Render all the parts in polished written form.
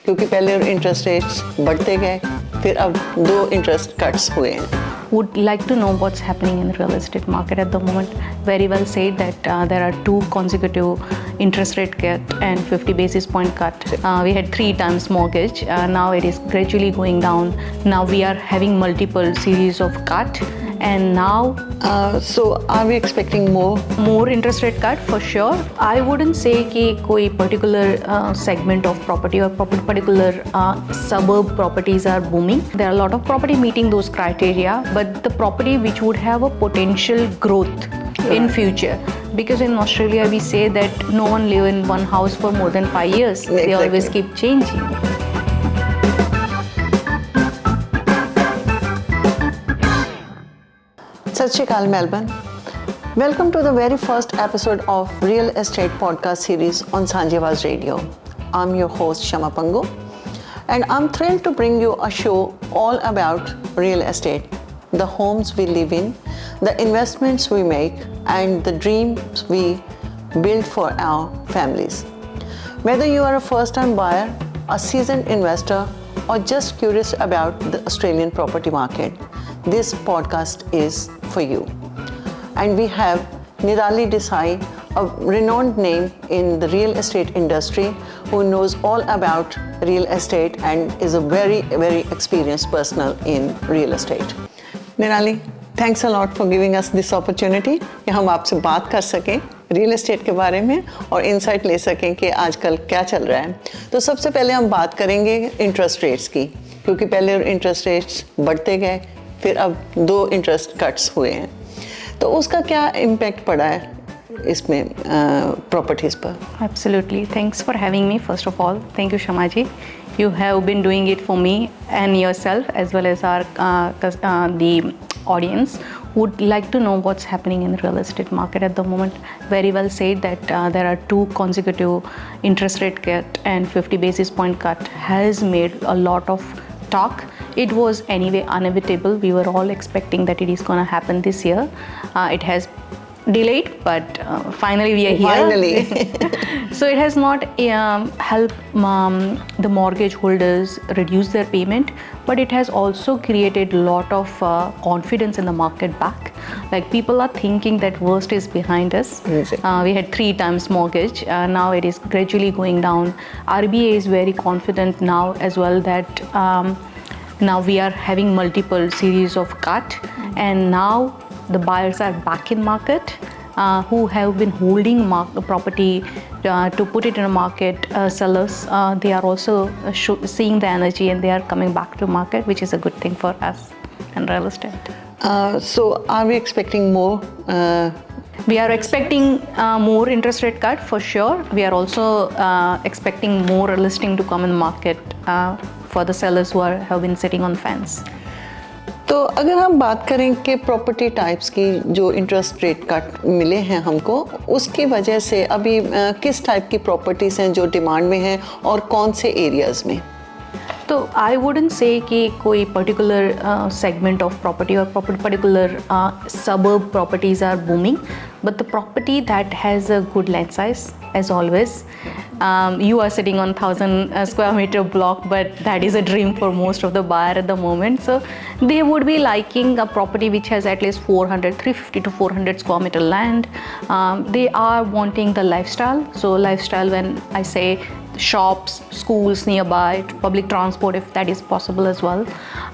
क्योंकि पहले interest rates बढ़ते गए, फिर अब 2 इंटरेस्ट कट्स हुए हैं। Would like to know what's happening in the real estate market at the moment. Very well said that there are 2 consecutive interest rate cut and 50 basis point cut. We had 3 times mortgage. Now it is gradually going down. Now we are having multiple series of cut, and now So are we expecting more interest rate cut for sure. I wouldn't say कि कोई particular segment of property or particular suburb properties are booming. There are a lot of property meeting those criteria, but the property which would have a potential growth in future, because in Australia we say that no one live in one house for more than 5 years. Exactly. They always keep changing. Sat Shri Akal, Melbourne. Welcome to the very first episode of Real Estate podcast series on Sanjhi Awaaz radio. I'm your host Shama Pangu, and I'm thrilled to bring you a show all about real estate, the homes we live in, the investments we make, and the dreams we build for our families. Whether you are a first-time buyer, a seasoned investor, or just curious about the Australian property market, this podcast is for you. And we have Nirali Desai, a renowned name in the real estate industry, who knows all about real estate and is a very, very experienced person in real estate. Nirali, thanks a lot for giving us this opportunity कि हम आपसे बात कर सकें real estate के बारे में और इंसाइट ले सकें कि आजकल क्या चल रहा है। तो सबसे पहले हम बात करेंगे इंटरेस्ट रेट्स की, क्योंकि पहले इंटरेस्ट रेट्स बढ़ते गए, फिर अब 2 इंटरेस्ट कट्स हुए हैं। तो उसका क्या इम्पैक्ट पड़ा है इसमें प्रॉपर्टीज़ पर? Absolutely. Thanks for having me. First of all, thank you, Shamaji. You have been doing it for me and yourself, as well as our the audience would like to know what's happening in the real estate market at the moment. Very well said that there are 2 consecutive interest rate cut and 50 basis point cut has made a lot of talk. It was anyway inevitable. We were all expecting that it is going to happen this year. It has delayed, but finally we are here. Finally. So it has not helped the mortgage holders reduce their payment, but it has also created a lot of confidence in the market back. Like, people are thinking that worst is behind us. We had 3 times mortgage. Now it is gradually going down. RBA is very confident now as well that now we are having multiple series of cut, and now the buyers are back in market, who have been holding property to put it in a market. Sellers, they are also seeing the energy and they are coming back to market, which is a good thing for us in real estate. So are we expecting more? We are expecting more interest rate cut for sure. We are also expecting more listing to come in the market for the sellers who have been sitting on fence. तो अगर हम बात करें कि property types की जो interest rate cut मिले हैं हमको, उसकी वजह से अभी किस टाइप की प्रॉपर्टीज़ हैं जो डिमांड में हैं और कौन से एरियाज़ में? तो आई वुडंट से कि कोई पर्टिकुलर सेगमेंट ऑफ प्रॉपर्टी और particular suburb properties are booming, but the property that has a good land size, as always. You are sitting on 1000 square meter block, but that is a dream for most of the buyer at the moment. So they would be liking a property which has at least 350 to 400 square meter land. They are wanting the lifestyle. So lifestyle, when I say shops, schools nearby, public transport if that is possible as well.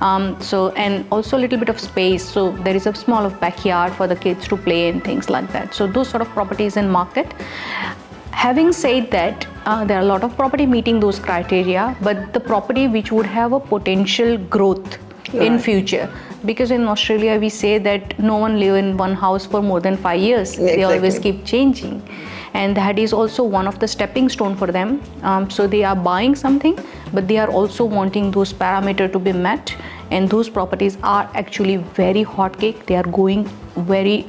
And also a little bit of space. So there is a small of backyard for the kids to play and things like that. So those sort of properties in market. Having said that, there are a lot of property meeting those criteria, but the property which would have a potential growth in future, because in Australia we say that no one live in one house for more than 5 years. Exactly. They always keep changing, and that is also one of the stepping stone for them. So they are buying something, but they are also wanting those parameters to be met, and those properties are actually very hot cake. They are going very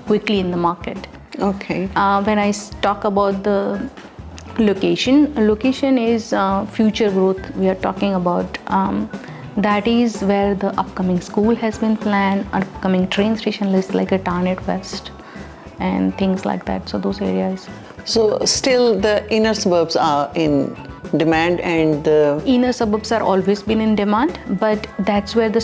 quickly in the market. Okay. When I talk about the location is future growth. We are talking about that is where the upcoming school has been planned, upcoming train station is like a Tarnet West and things like that. So those areas. So still the inner suburbs are in demand and the Inner suburbs are always been in demand, but that's where the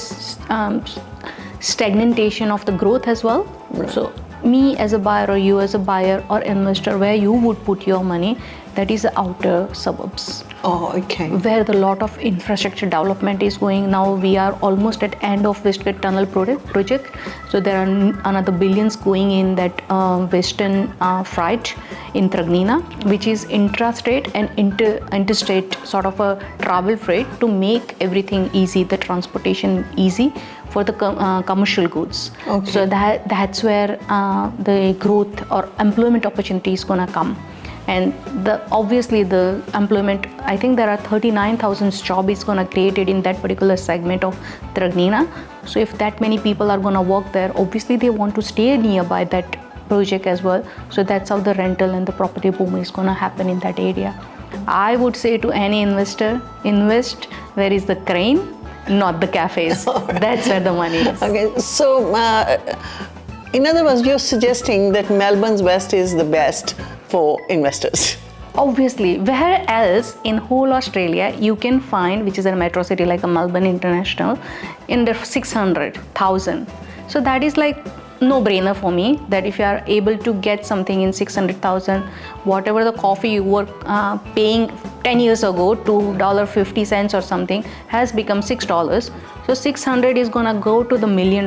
stagnation of the growth as well. Right. So me as a buyer or you as a buyer or investor, where you would put your money, that is the outer suburbs. Oh, okay. Where the lot of infrastructure development is going. Now we are almost at end of Westgate Tunnel project. So there are another billions going in that Western Freight in Tragnina, which is intrastate and interstate sort of a travel freight to make everything easy, the transportation easy for the commercial goods. Okay. So that's where the growth or employment opportunity is gonna come. And obviously the employment, I think there are 39,000 jobs is gonna created in that particular segment of Tragnina. So if that many people are gonna work there, obviously they want to stay nearby that project as well. So that's how the rental and the property boom is gonna happen in that area. I would say to any investor, invest where is the crane, not the cafes. That's where the money is. Okay, so in other words, you're suggesting that Melbourne's West is the best for investors. Obviously, where else in whole Australia you can find, which is a metro city like a Melbourne International, in the 600,000. So that is like no-brainer for me, that if you are able to get something in 600,000, whatever the coffee you were paying 10 years ago, $2.50 or something, has become $6. So 600 is gonna go to the $1 million.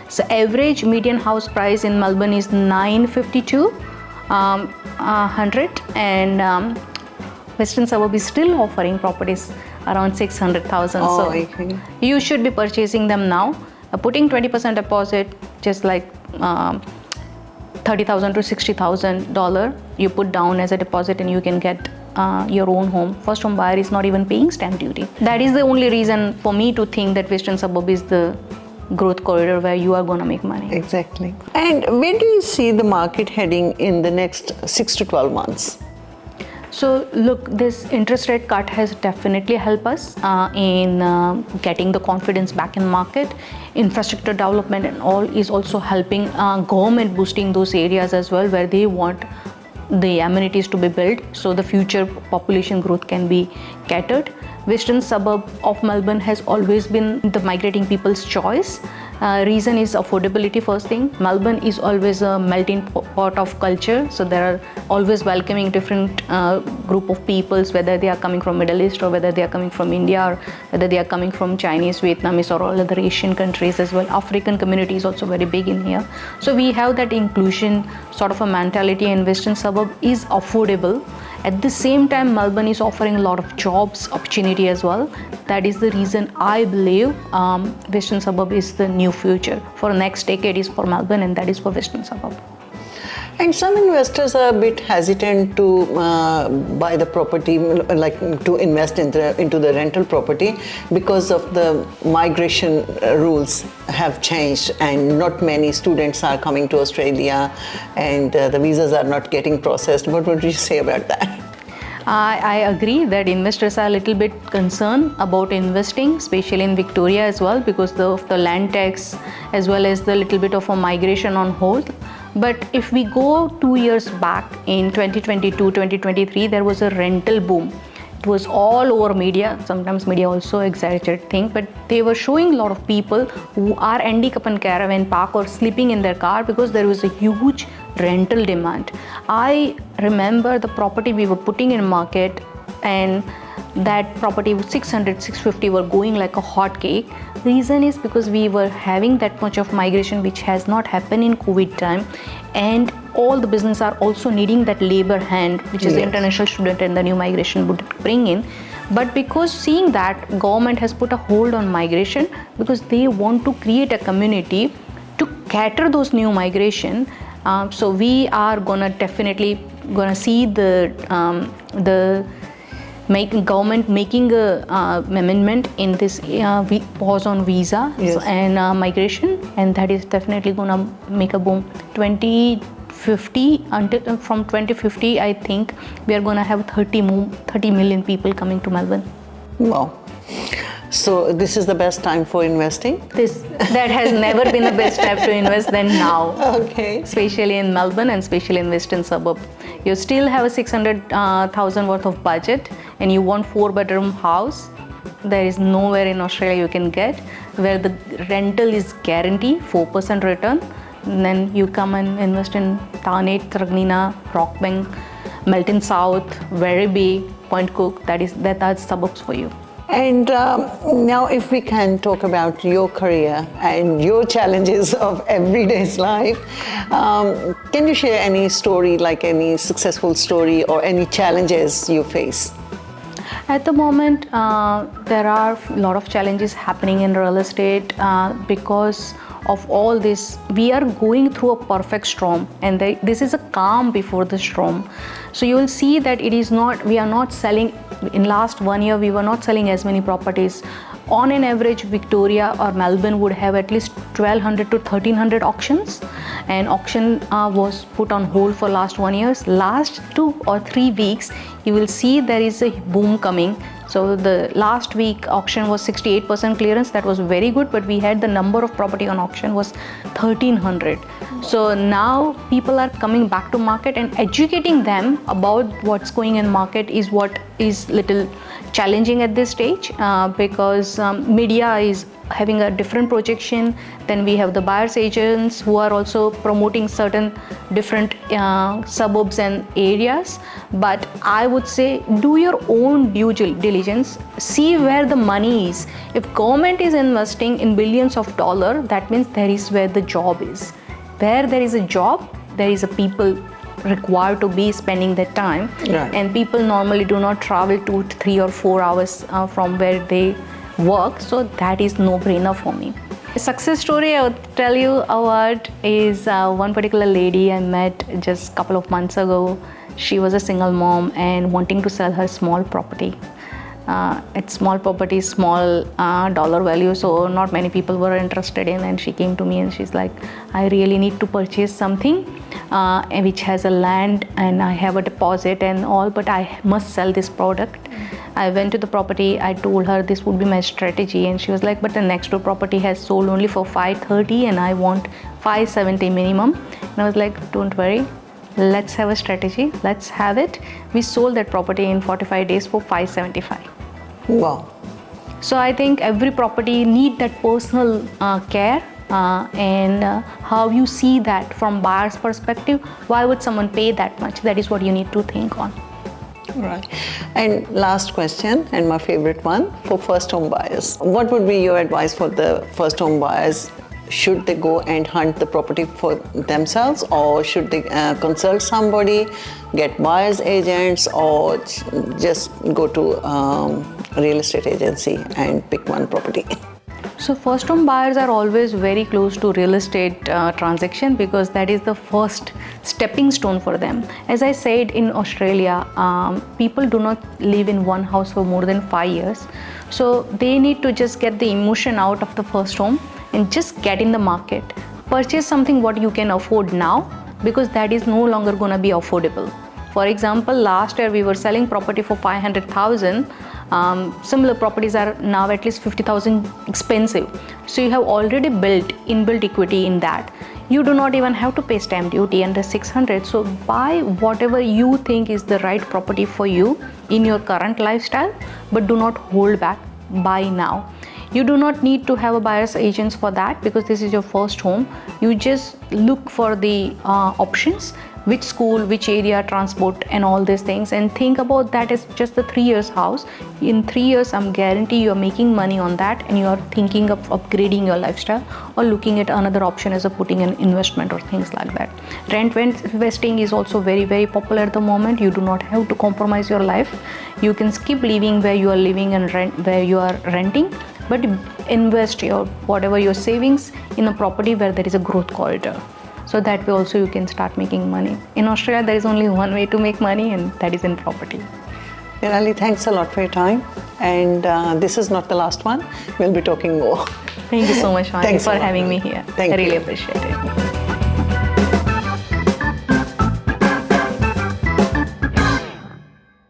So average median house price in Melbourne is $952. 100, and Western suburb is still offering properties around 600,000. Oh, so okay. You should be purchasing them now, putting 20% deposit, just like $30,000 to $60,000 you put down as a deposit, and you can get your own home. First home buyer is not even paying stamp duty. That is the only reason for me to think that Western suburb is the growth corridor where you are going to make money. Exactly. And where do you see the market heading in the next 6 to 12 months? So look, this interest rate cut has definitely helped us in getting the confidence back in market. Infrastructure development and all is also helping government boosting those areas as well, where they want the amenities to be built so the future population growth can be catered. Western suburb of Melbourne has always been the migrating people's choice. Reason is affordability first thing. Melbourne is always a melting pot of culture, so there are always welcoming different group of peoples, whether they are coming from Middle East or whether they are coming from India or whether they are coming from Chinese, Vietnamese or all other Asian countries as well. African community is also very big in here. So we have that inclusion sort of a mentality, and Western suburb is affordable. At the same time, Melbourne is offering a lot of jobs opportunity as well. That is the reason I believe Western suburb is the new future for next decade is for Melbourne, and that is for Western suburb. And some investors are a bit hesitant to buy the property, like to invest into the rental property, because of the migration rules have changed, and not many students are coming to Australia, and the visas are not getting processed. What would you say about that? I agree that investors are a little bit concerned about investing, especially in Victoria as well, because of the land tax as well as the little bit of a migration on hold. But if we go 2 years back in 2022, 2023, there was a rental boom. It was all over media. Sometimes media also exaggerate things, but they were showing a lot of people who are ending up in caravan park or sleeping in their car because there was a huge rental demand. I remember the property we were putting in market, and that property with 600, 650 were going like a hot cake. Reason is because we were having that much of migration, which has not happened in COVID time, and all the business are also needing that labor hand, which is the international student and the new migration would bring in. But because seeing that, government has put a hold on migration because they want to create a community to cater those new migration. So we are definitely gonna see the government making a amendment in this pause on visa and migration, and that is definitely gonna make a boom. 2050 until from 2050, I think we are gonna have 30 million people coming to Melbourne. Wow. So this is the best time for investing? That has never been the best time to invest than now. Okay. Especially in Melbourne and especially in western suburb. You still have a 600,000 worth of budget and you want 4-bedroom house. There is nowhere in Australia you can get where the rental is guaranteed 4% return. And then you come and invest in Tarnate, Truganina, Rockbank, Melton South, Werribee, Point Cook. That are suburbs for you. And now if we can talk about your career and your challenges of everyday's life, can you share any story, like any successful story or any challenges you face? At the moment, there are a lot of challenges happening in real estate because of all this. We are going through a perfect storm, and this is a calm before the storm. So you will see that we are not selling. In last 1 year, we were not selling as many properties. On an average, Victoria or Melbourne would have at least 1,200 to 1,300 auctions, and auction was put on hold for last 1 year. Last 2 or 3 weeks, you will see there is a boom coming. So the last week auction was 68% clearance. That was very good, but we had the number of property on auction was 1,300. So now people are coming back to market, and educating them about what's going in market is what is little challenging at this stage because media is having a different projection. Then we have the buyers agents who are also promoting certain different suburbs and areas. But I would say do your own due diligence, see where the money is. If government is investing in billions of dollars, that means there is where the job is. Where there is a job, there is a people required to be spending their time. Right. And people normally do not travel 2, 3 or 4 hours from where they work, so that is no-brainer for me. A success story I would tell you about is one particular lady I met just a couple of months ago. She was a single mom and wanting to sell her small property. It's small property, small dollar value, so not many people were interested in, and she came to me and she's like, I really need to purchase something which has a land and I have a deposit and all, but I must sell this product. I went to the property, I told her this would be my strategy, and she was like, but the next door property has sold only for 530 and I want 570 minimum. And I was like, don't worry, let's have a strategy, let's have it. We sold that property in 45 days for 575. Wow. So I think every property need that personal care and how you see that from buyer's perspective. Why would someone pay that much? That is what you need to think on. Right. And last question, and my favorite one, for first home buyers. What would be your advice for the first home buyers? Should they go and hunt the property for themselves, or should they consult somebody, get buyer's agents, or just go to a real estate agency and pick one property? So first home buyers are always very close to real estate transaction because that is the first stepping stone for them. As I said, in Australia, people do not live in one house for more than 5 years. So they need to just get the emotion out of the first home and just get in the market. Purchase something what you can afford now, because that is no longer going to be affordable. For example, last year we were selling property for 500,000. Similar properties are now at least 50,000 expensive. So you have already inbuilt equity in that. You do not even have to pay stamp duty under 600. So buy whatever you think is the right property for you in your current lifestyle, but do not hold back. Buy now. You do not need to have a buyer's agent for that because this is your first home. You just look for the options, which school, which area, transport, and all these things, and think about that as just the 3 years house. In 3 years, I'm guarantee you are making money on that, and you are thinking of upgrading your lifestyle or looking at another option as a putting an investment or things like that. Rent investing is also very, very popular at the moment. You do not have to compromise your life. You can keep living where you are living and rent where you are renting, but invest your whatever your savings in a property where there is a growth corridor. So that way also you can start making money. In Australia, there is only one way to make money, and that is in property. Nirali, thanks a lot for your time. And this is not the last one. We'll be talking more. Thank you so much, Sanjhi, Thanks for a lot. having me here. Thank I really you. appreciate it.